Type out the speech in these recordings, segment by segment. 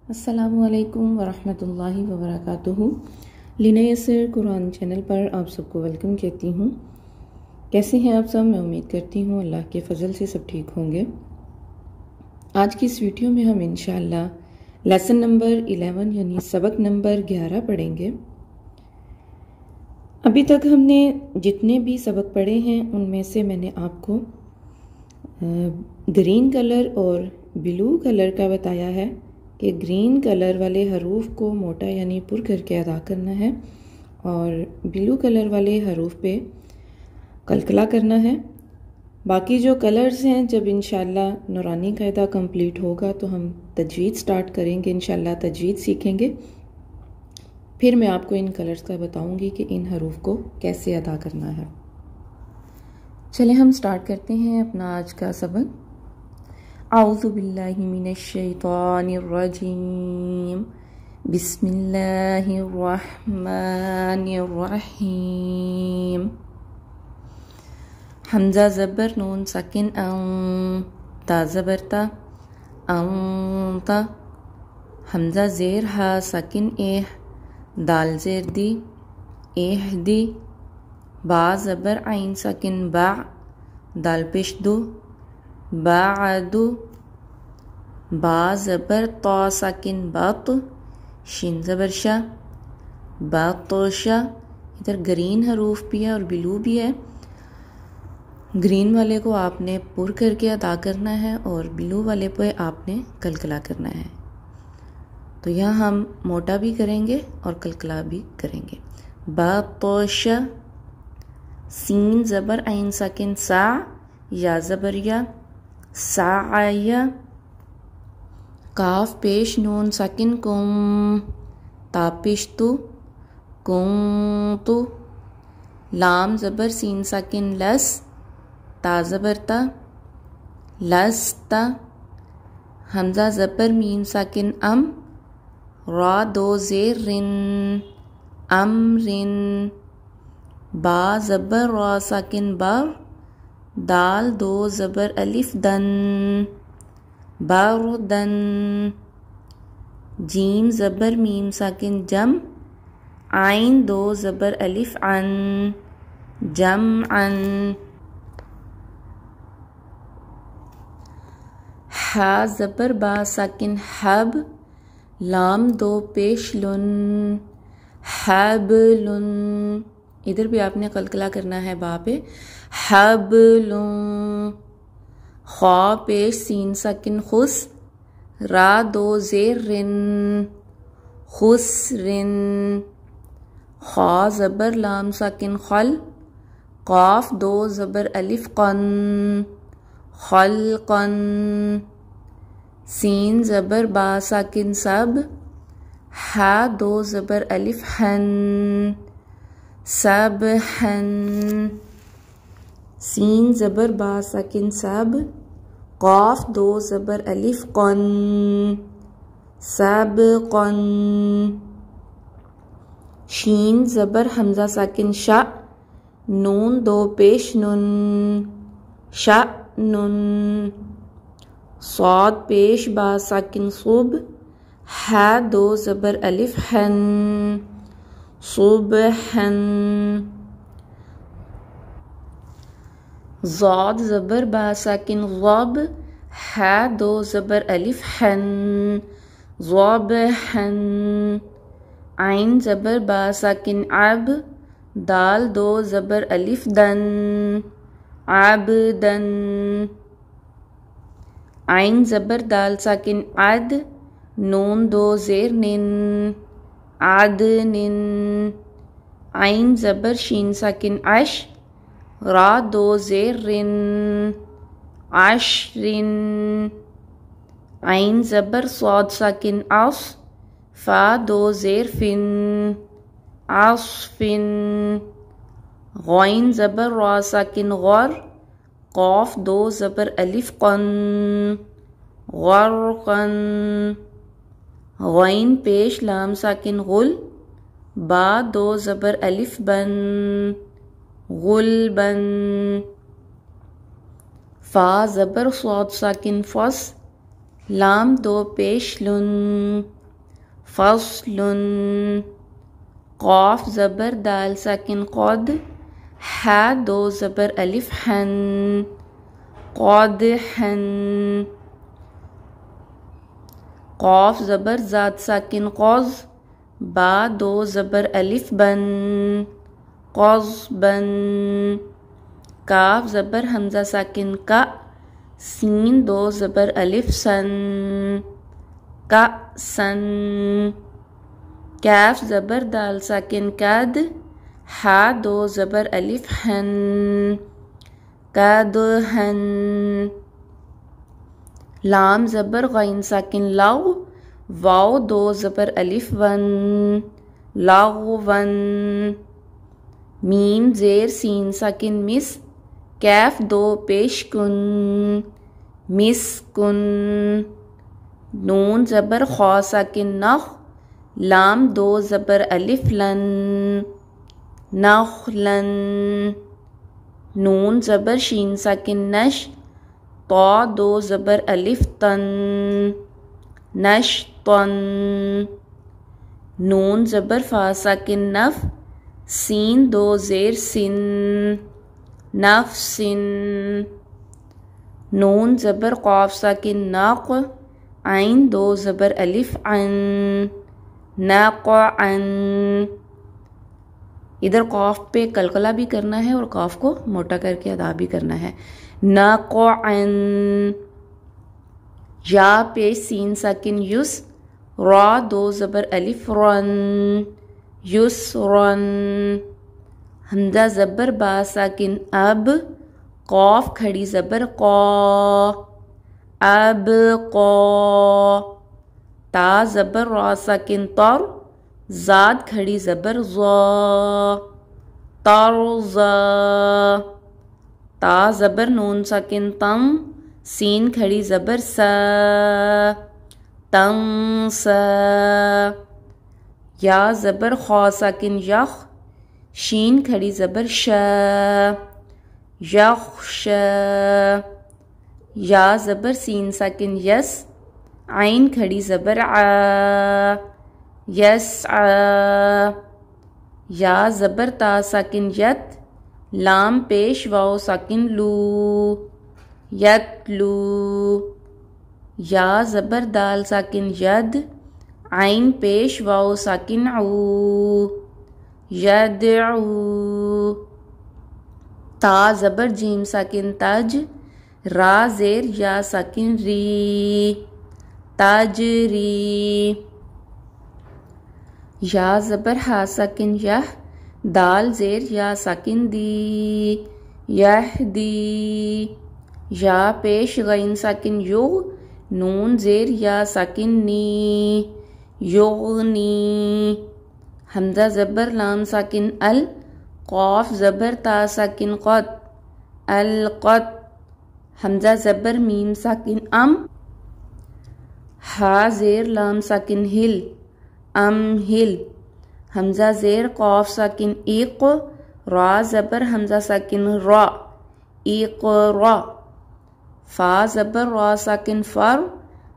अस्सलामुअलैकुम वरहमतुल्लाहि वबरकातुहू। Leena yes or Quran channel पर आप सबको वेलकम कहती हूँ। कैसे हैं आप सब? मैं उम्मीद करती हूँ अल्लाह के फ़ज़ल से सब ठीक होंगे। आज की इस वीडियो में हम इंशाअल्लाह लेसन नंबर 11 यानी सबक नंबर 11 पढ़ेंगे। अभी तक हमने जितने भी सबक पढ़े हैं उनमें से मैंने आपको ग्रीन कलर और ब्लू कलर का बताया है कि ग्रीन कलर वाले हरूफ को मोटा यानी पुर करके अदा करना है और ब्लू कलर वाले हरूफ पे कलकला करना है। बाकी जो कलर्स हैं, जब इंशाल्लाह नूरानी कायदा कंप्लीट होगा तो हम तजवीद स्टार्ट करेंगे, इंशाल्लाह तजवीद सीखेंगे। फिर मैं आपको इन कलर्स का बताऊंगी कि इन हरूफ को कैसे अदा करना है। चले हम स्टार्ट करते हैं अपना आज का सबक। औज़ु बिल्लाहि मिनश शैतानिर रजीम, बिस्मिल्लाहिर रहमानिर रहीम। हमजा ज़बर नून साकिन अं, ता ज़बर ता, अंता। हमजा ज़ेर हा साकिन एह, दाल ज़ेर दी, एह दी। बा ज़बर आइन साकिन बा, दाल पेश दो, बाअदु। बा ज़बर ता साकिन बात, शिन ज़बर शा, बातोशा। इधर ग्रीन हरूफ भी है और ब्लू भी है। ग्रीन वाले को आपने पुर करके अदा करना है और ब्लू वाले पे आपने कलकला करना है। तो यहाँ हम मोटा भी करेंगे और कलकला भी करेंगे। बातोशा। सीन ज़बर आइन साकिन सा, या ज़बर या, साया। काफ पेश नून साकिन कुम, ता पेश तु, कुम तु। लाम ज़बर सीन साकिन लस, ता ज़बर ता, लस्ता। हमजा ज़बर मीम साकिन अम, रा दो ज़ेर रिन, अमरिन। बा ज़बर रा साकिन बर, दाल दो ज़बर अलिफ दन, बारदन। जीम ज़बर मीम साकिन जम, आइन दो ज़बर अलिफ अन, जमअन। हा ज़बर बा साकिन हब, लाम दो पेश लुन, हबलुन। इधर भी आपने कलकला करना है बा पे, हबलुन। ख्वा पेश सीन साकिन खुस, रा दो ज़ेर रिन, खुसरिन। ख्वा ज़बर लाम साकिन खल, काफ दो ज़बर अलिफ कन, खलकन। सीन ज़बर बा साकिन सब, हा दो ज़बर अलिफ हन, सबहन। सीन ज़बर बा साकिन सब, काफ दो ज़बर अलिफ कन, सबकन। शीन ज़बर हमजा साकिन शा, नून दो पेश नुन, शानुन। सौद पेश बा साकिन सुब, हा दो ज़बर अलिफ हन, सुबहन। ज़ाद ज़बर बा साकिन ज़ब, हा दो ज़बर अलिफ हन, ज़बहन। आइन ज़बर बा साकिन अब, दाल दो ज़बर अलिफ दन, आबदन। आइन ज़बर दाल साकिन अद, नून दो ज़ेर निन, आदनिन। आइन ज़बर शीन साकिन अश, रा दो ज़ेर रिन, आशरिन। आइन ज़बर स्वाद साकिन अस, फा दो ज़ेर फिन, आसफिन। गौइन ज़बर रा साकिन गौर, काफ दो ज़बर अलिफ कन, गौरकन। गौइन पेश लाम साकिन गुल, बा दो ज़बर अलिफ बन, गुलबन। फा ज़बर स्वाद साकिन फस, लाम दो पेश लुन, फस्लुन। क़ाफ ज़बर दाल साकिन क़द, हा दो ज़बर अलिफ हन, क़दहन। क़ाफ ज़बर ज़ाद साकिन क़ज़, बा दो ज़बर अलिफ बन, क़ज़बन। काफ ज़बर हमज़ा साकिन का, सीन दो ज़बर अलिफ सन, का सन। कैफ ज़बर दाल साकिन कद, हा दो ज़बर अलिफ हन, कदहन। लाम ज़बर गैन साकिन लग़, वाव दो ज़बर अलिफ वन, लग़वन। मीम ज़ेर सीन साकिन मिस, कैफ दो पेश कुन, मिस्कुन। नून ज़बर ख़ा साकिन नख, लाम दो ज़बर अलिफ लन, नखलन। नून ज़बर शीन साकिन नश, ता दो ज़बर अलिफ तन, नशतन। नून ज़बर फा साकिन नफ, सीन दो ज़ेर सिन, नफ़सिन। नून ज़बर क़ाफ साकिन नक़, आइन दो ज़बर अलिफ अन, नक़अन। इधर क़ाफ पे कलकला भी करना है और काफ को मोटा करके अदा भी करना है। नक़अन। या पे सीन साकिन युस, रा दो ज़बर अलिफ रन, युसरन। हमज़ा ज़बर बा साकिन अब, क़ाफ खड़ी ज़बर क़ा, अब क़ा। ता ज़बर रा साकिन तर, ज़ाद खड़ी ज़बर ज़ा, तरज़ा। ता ज़बर नून साकिन तम, सीन खड़ी ज़बर सा, तंसा। या ज़बर ख़ा साकिन यख, शीन खड़ी ज़बर शा, यख़शा। या ज़बर सीन साकिन यस, आइन खड़ी ज़बर आ, यसआ। या ज़बर ता साकिन यत, लाम पेश वाव साकिन लू, यतलू। या ज़बर दाल साकिन यद, आइन पेश वाव साकिन ऊ, यदऊ। ता ज़बर जीम साकिन तज, रा ज़ेर या साकिन री, तजरी। या ज़बर हा साकिन यह, दाल ज़ेर या साकिन दी, यहदी। या पेश गैन साकिन युग, नून ज़ेर या साकिन नी, युगनी। हमज़ा ज़बर लाम साकिन अल, क़ाफ ज़बर ता साकिन क़द, अलक़द। हमज़ा ज़बर मीम साकिन अम, हा ज़ेर लाम साकिन हिल, अमहिल। हमज़ा ज़ेर क़ाफ साकिन इक़, रा ज़बर हमज़ा साकिन रा, इक़रा। फ़ा ज़बर रा साकिन फ़र,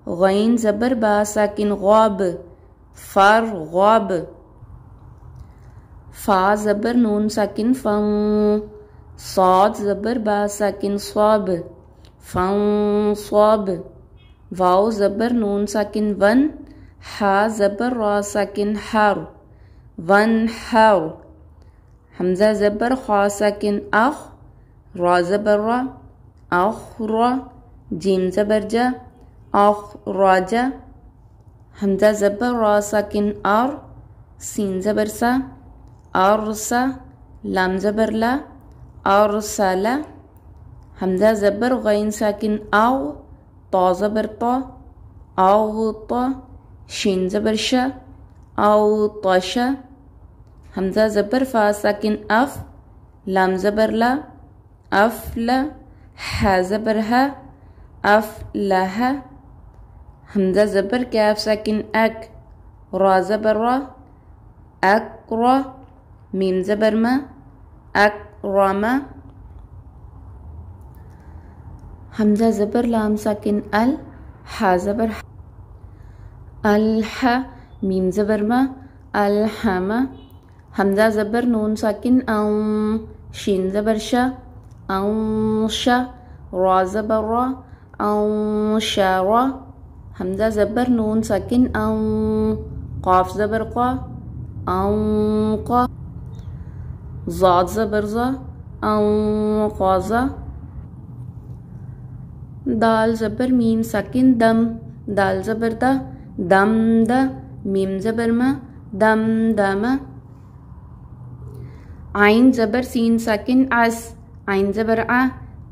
गैन ज़बर बा साकिन ग़ाब, फ़रग़ब। फ़ा ज़बर नून साकिन फ़ं, साद ज़बर बा साकिन स्वाब, फ़ंस्वाब। वाव ज़बर नून साकिन वन, हा ज़बर रा साकिन हर, वनहर। हमज़ा ज़बर ख़ा साकिन अख़, रा ज़बर रा, अख़रा। जीम ज़बर जा, अख़राजा। हमज़ा ज़बर रा साकिन अर, सीन ज़बर सा, अरसा। लाम ज़बर ला, अरसला। हमज़ा ज़बर गैन साकिन आव, ता ज़बर ता, अग़ता। शीन ज़बर शा, अग़तशा। हमज़ा ज़बर फ़ा साकिन अफ़, लाम ज़बर ला, अफ़ला। हा ज़बर हा, अफ़लहा। हमज़ा ज़बर कैफ साकिन अक, रा ज़बर रा, अक़रा। मीम ज़बर मा, अक़रमा। हमज़ा ज़बर लाम साकिन अल, हा ज़बर हा, अलहा। मीम ज़बर मा, अलहमा। हमज़ा ज़बर नून साकिन औ, शीन ज़बर शा, औशा। रा ज़बर रा, औशरा। हमज़ा ज़बर नून साकिन औ, क़ाफ ज़बर क़ा, औक़ा। ज़ाद ज़बर ज़ा, औक़ाज़ा। दाल ज़बर मीम साकिन दम, दाल ज़बर दा, दम दा। मीम ज़बर मा, दम दमा। आइन ज़बर सीन साकिन अस, आइन ज़बर आ,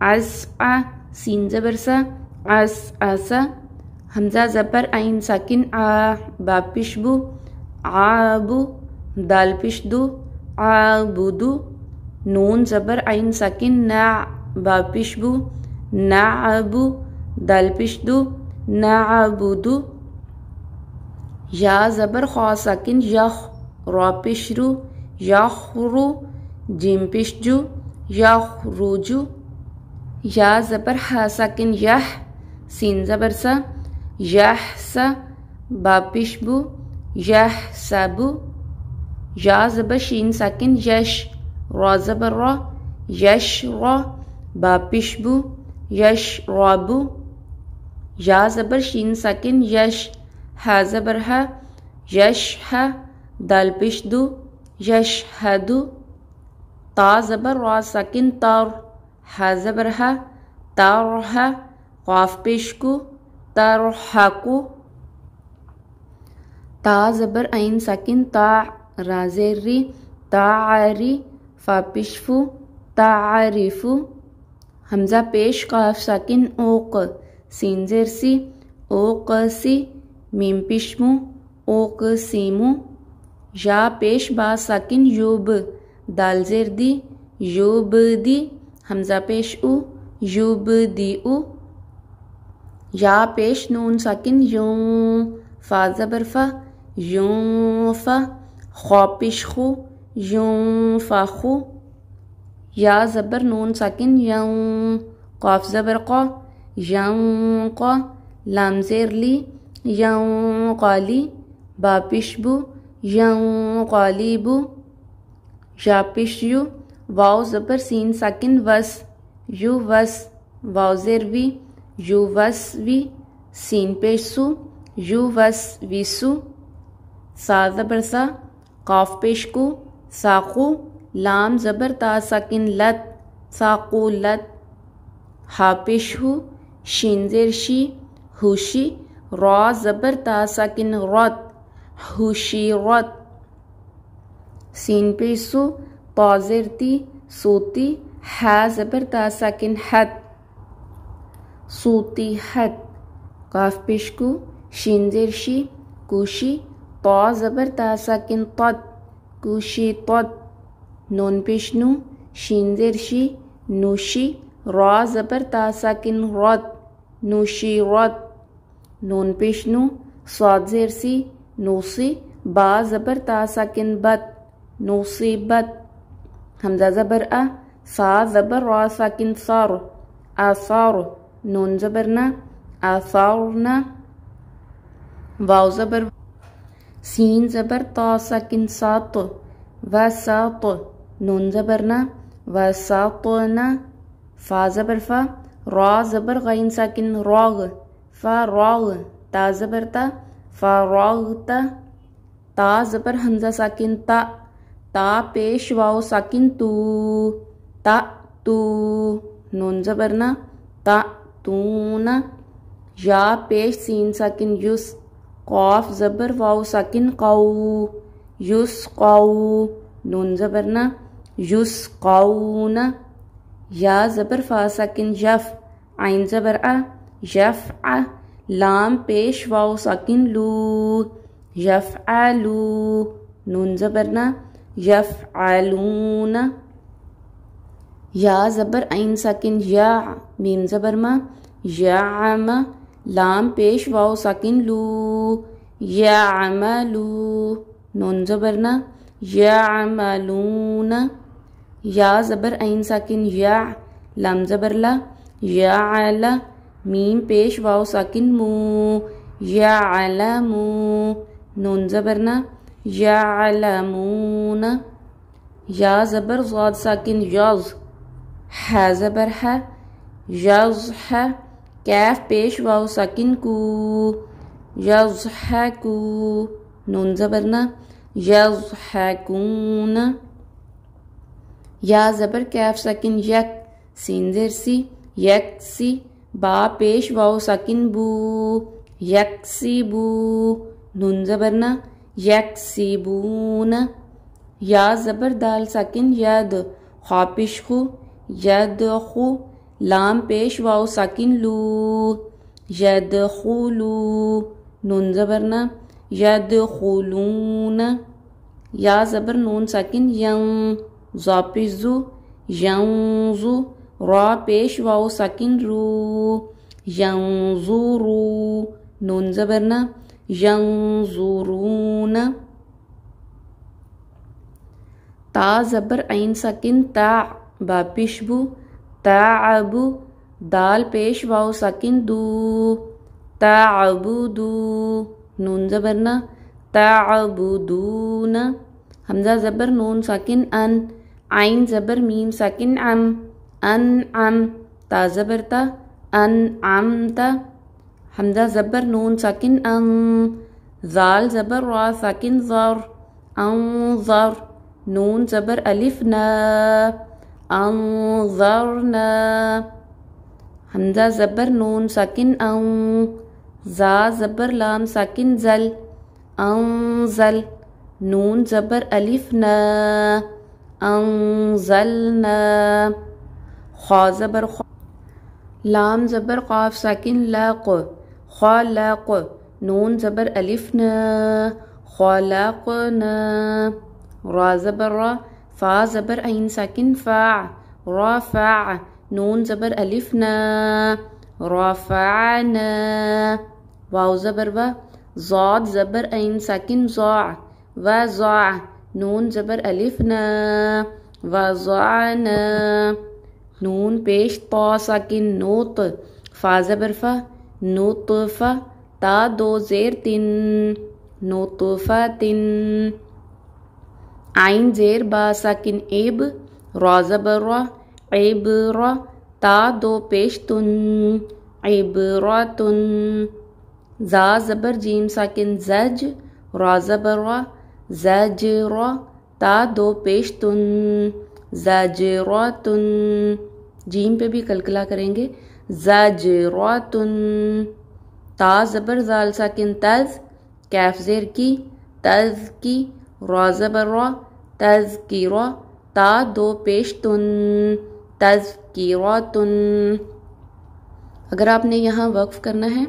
अस आ। सीन ज़बर सा, अस आसा। हमज़ा ज़बर आइन साकिन आ, बा पिशबू, आबू। दाल पिशदू, आबुदू। नून ज़बर आइन साकिन ना, बा पिशबू, नाअबू। दाल पिशदू, नाअबुदू। या ज़बर ख़ा साकिन यख, रा पिशरू, यखरू। जिम पिशजू, यखरुजू। या ज़बर हा साकिन यह, सीन ज़बर सा, यहसा। बा पिशबू, यहसबू। या ज़बर शीन साकिन यश, रा ज़बर रा, यशरा। बा पिशबू, यशराबू। या ज़बर शीन साकिन यश, हा ज़बर हा, यशहा। दाल पिशदू, यशहदू। ता ज़बर रा साकिन तर, हा ज़बर हा, तरहा। क़ाफ पेशकू, तरहकू। ता ज़बर आइन साकिन ता, रा ज़ेर री, तारी। फ़ा पिशफू, तारिफू। हमज़ा पेश क़ाफ साकिन ओक़, सीन ज़ेर सी, ओक़सी। मीम पिशमू, ओक़सीमू। या पेश बा साकिन यूब, दाल ज़ेर दी, यूबदी। हमज़ा पेश उ, यूबदीउ। या पेश नून साकिन यूं, फ़ा ज़बर फ़ा, यूंफ़ा। ख़ा पिशखू, यूंफ़खू। या ज़बर नून साकिन यं, क़ाफ ज़बर क़ा, यंक़ा। लाम ज़ेर ली, यंक़ाली। बा पिशबू, यंक़ालिबू। या पिशयू, वाव ज़बर सीन साकिन वस, युवस। वाव ज़ेर वी, युवसवी। सीन पेशसू, युवसविसू। सा ज़बर सा, क़ाफ पेशकू, साक़ू। लाम ज़बर ता साकिन लत, साक़ूलत। हा पेशहू, शीन ज़ेर शी, हुशी। रा ज़बर ता साकिन रत, हुशीरत। सीन पेशसू, ता ज़ेर ती, सूती। हा ज़बर ता साकिन हत, सूतीहत। क़ाफ पेशकू, शीन ज़ेर शी, कुशी। ता ज़बर ता साकिन तत, कुशीतत। नून पेशनू, शीन ज़ेर शी, नूशी। रा ज़बर ता साकिन रत, नुशीरत। नून पेशनू, स्वाद ज़ेर सी, नूसी। बा ज़बर ता साकिन बत, नूसीबत। हमज़ा ज़बर आ, सा ज़बर रा साकिन सर, आसार। नून ज़बर ना, आसारना। वाव ज़बर, सीन ज़बर ता साकिन सात, वसात। नून ज़बर ना, वसातना। फ़ा ज़बर फ़ा, रा ज़बर ग़ैन साकिन राग, फ़राग। ता ज़बर ता, फ़रागता। ता ज़बर हमज़ा साकिन ता, ता पेश वाव साकिन तू, ता तू। नून ज़बर ना, ता तूना। या पेश सीन साकिन युस, क़ाफ ज़बर वाव साकिन क़ौ, युस क़ौ। नून ज़बर ना, युस क़ौना। या ज़बर फ़ा साकिन यफ़, आइन ज़बर आ, यफ़आ। लाम पेश वाव साकिन लू, यफ़अलू। नून ज़बर ना, यफ़अलूना। या ज़बर आइन साकिन या, मीम ज़बर मा, यामा। लाम पेश वाव साकिन लू, यामलू। नून ज़बर ना, यामलूना। या ज़बर आइन साकिन या, लाम ज़बर ला, याअला। मीम पेश वाव साकिन मू, याअलमू। नून ज़बर ना, यअलमून। या ज़बर ज़ाद साकिन यज़, है ज़बर है, यज़ है। कैफ पेश वाव साकिन कू, यज़हकू। नून ज़बर ना, यज़हकून। या ज़बर कैफ साकिन यक, सीन ज़ेर सी, यक्सी। बा पेश वाव साकिन बू, यक्सिबू। नून ज़बर ना, यक्सिबून। या ज़बर दाल साकिन यद, खा पेश खू, यदखू। लाम पेश वाव साकिन लू, यदखुलू। नून ज़बर ना, यदखुलून। या ज़बर नून साकिन यं, ज़ा पेश ज़ू, यंज़ू। रा पेश वाव साकिन रू, यंज़ुरू। नून ज़बर ना, यंज़ुरून। ता ज़बर ऐन साकिन ता, बा पेश बू, ताअबू। दाल पेश वाव साकिन दू, ताअबुदू। नून ज़बर ना, ताअबुदून। हमज़ा ज़बर नून साकिन अन, आइन ज़बर मीम साकिन अम, अनअम। ता ज़बर ता, अनअमता। हमज़ा ज़बर नून साकिन अं, ज़ाल ज़बर रा साकिन ज़र, अंज़र। नून ज़बर अलिफ ना, अंज़रना। हमज़ा ज़बर नून साकिन अं, ज़ा ज़बर लाम साकिन ज़ल, अंज़ल। नून ज़बर अलिफ ना, अंज़लना। खा ज़बर खा, लाम ज़बर क़ाफ साकिन लक़, ख़लक़। नून ज़बर अलिफ ना, ख़लक़ना। रा ज़बर रा, फ़ा ज़बर ऐन साकिन फ़ा, रफ़अ। नून ज़बर अलिफ ना, रफ़अना। वाव ज़बर वा, ज़ाद ज़बर ऐन साकिन ज़ा, वज़अ। नून ज़बर अलिफ ना, वज़अना। नून पेश ता साकिन नूत, फ़ा ज़बर फ़ा, नुत्फ़ा। ता दो ज़ेर तिन, नुत्फ़तिन। आइन ज़ेर बा साकिन इब, रा ज़बर रा, इब्रा। ता दो पेश तुन, इब्रतुन। ज़ा ज़बर जीम साकिन ज़ज, रा ज़बर रा, ज़जरा। ता दो पेश तुन, ज़जरतुन। जीम पे भी कलकला करेंगे, ज़जरतुन। ता ज़बर ज़ाल साकिन तज़, कैफ ज़ेर की, तज़ की। रा ज़बर रा, तज़किरा। ता दो पेश तुन, तज़किरतुन। अगर आपने यहाँ वक्फ करना है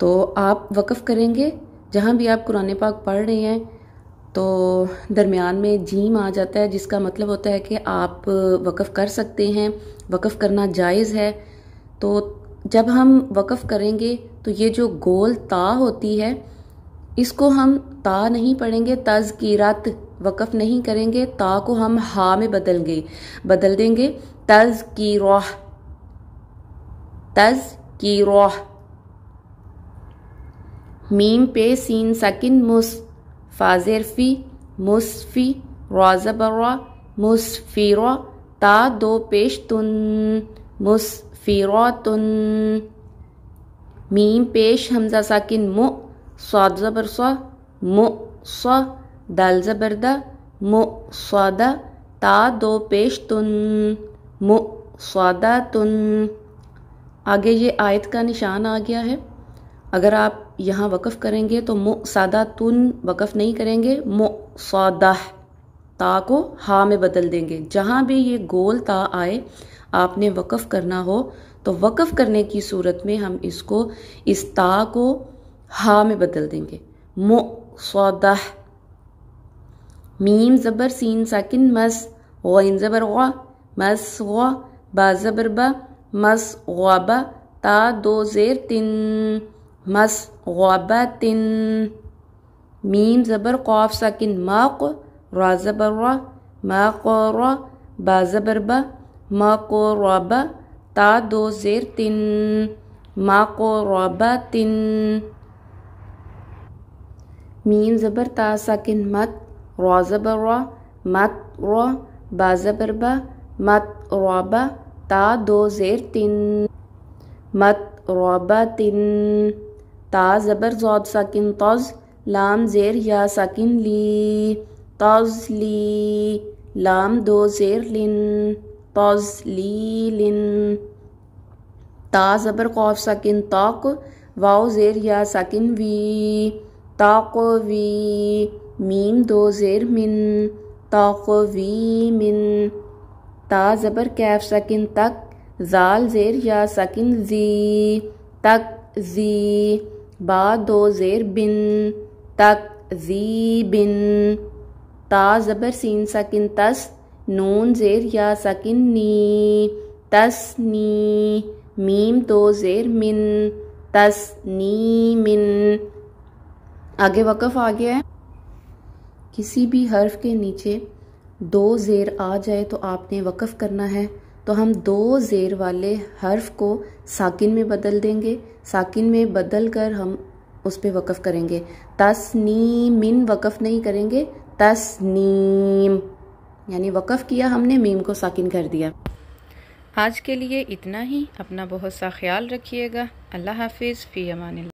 तो आप वक्फ करेंगे। जहाँ भी आप कुरान पाक पढ़ रहे हैं तो दरमियान में जीम आ जाता है, जिसका मतलब होता है कि आप वक्फ कर सकते हैं, वक्फ करना जायज़ है। तो जब हम वक्फ करेंगे तो ये जो गोल ता होती है इसको हम ता नहीं पढ़ेंगे, तज़किरत वक्फ नहीं करेंगे। ता को हम हा में बदल देंगे, तज़किरह, तज़किरह। मीम पे सीन साकिन मुस, फ़ा ज़ेर फ़ी, मुस्फ़ी। रा ज़बर रा, मुस्फ़िरा। ता दो पेश तुन, मुस्फ़िरतुन। मीम पेश हमज़ा साकिन मु, स्वाद ज़बर स्वा, मु स्वा। दाल ज़बर दा, मु स्वादा। ता दो पेश तुन, मु स्वादातुन। आगे ये आयत का निशान आ गया है। अगर आप यहाँ वक्फ करेंगे तो मु सादा तुन वक्फ नहीं करेंगे, मु सादा। ता को हा में बदल देंगे। जहाँ भी ये गोल ता आए आपने वक्फ करना हो तो वक्फ करने की सूरत में हम इसको, इस ता को हा में बदल देंगे, मु सादा। मीम ज़बर सीन साकिन मस, ग़ैन ज़बर ग़ा, मस ग़ा। बा ज़बर बा, मस ग़ाबा। ता दो ज़ेर तिन, मस ग़ाबातिन। मीम ज़बर क़ाफ साकिन माक़, रा ज़बर रा, माक़रा। बा ज़बर बा, माक़रबा। ता दो ज़ेर तिन, माक़रबातिन। मीम ज़बर ता साकिन मत, रॉ ज़बर रॉ, मत रॉ, बा ज़बर बा, मत रॉबा, ता दो ज़ेर तिन, मत रॉबा तिन, ता ज़बर ज़ॉद साकिन तज़, लाम ज़ेर या साकिन ली, तज़ ली, लाम दो ज़ेर लिन, तज़ ली लिन, ता ज़बर क़ाफ साकिन ताक़, वाव ज़ेर या साकिन वी, ताक़ वी, मीम दो ज़ेर मिन, ताक़ वी मिन, ता ज़बर कैफ साकिन तक, ज़ाल ज़ेर या साकिन ज़ी, तक ज़ी, बा दो ज़ेर बिन, तक ज़ी बिन, ता ज़बर सीन साकिन तस, नून ज़ेर या साकिन नी, तस नी, मीम दो ज़ेर मिन, तस नी मिन। आगे वक़फ़ आ गया है। किसी भी हर्फ के नीचे दो ज़ेर आ जाए तो आपने वक़फ़ करना है। तो हम दो ज़ेर वाले हर्फ को साकिन में बदल देंगे, साकिन में बदल कर हम उस पे वक़फ़ करेंगे। तस्नीमिन वक़फ़ नहीं करेंगे, तस्नीम, यानी वक़फ़ किया हमने, मीम को साकिन कर दिया। आज के लिए इतना ही। अपना बहुत सा ख्याल रखिएगा। अल्लाह हाफिज़, फ़ी अमानिल्लाह।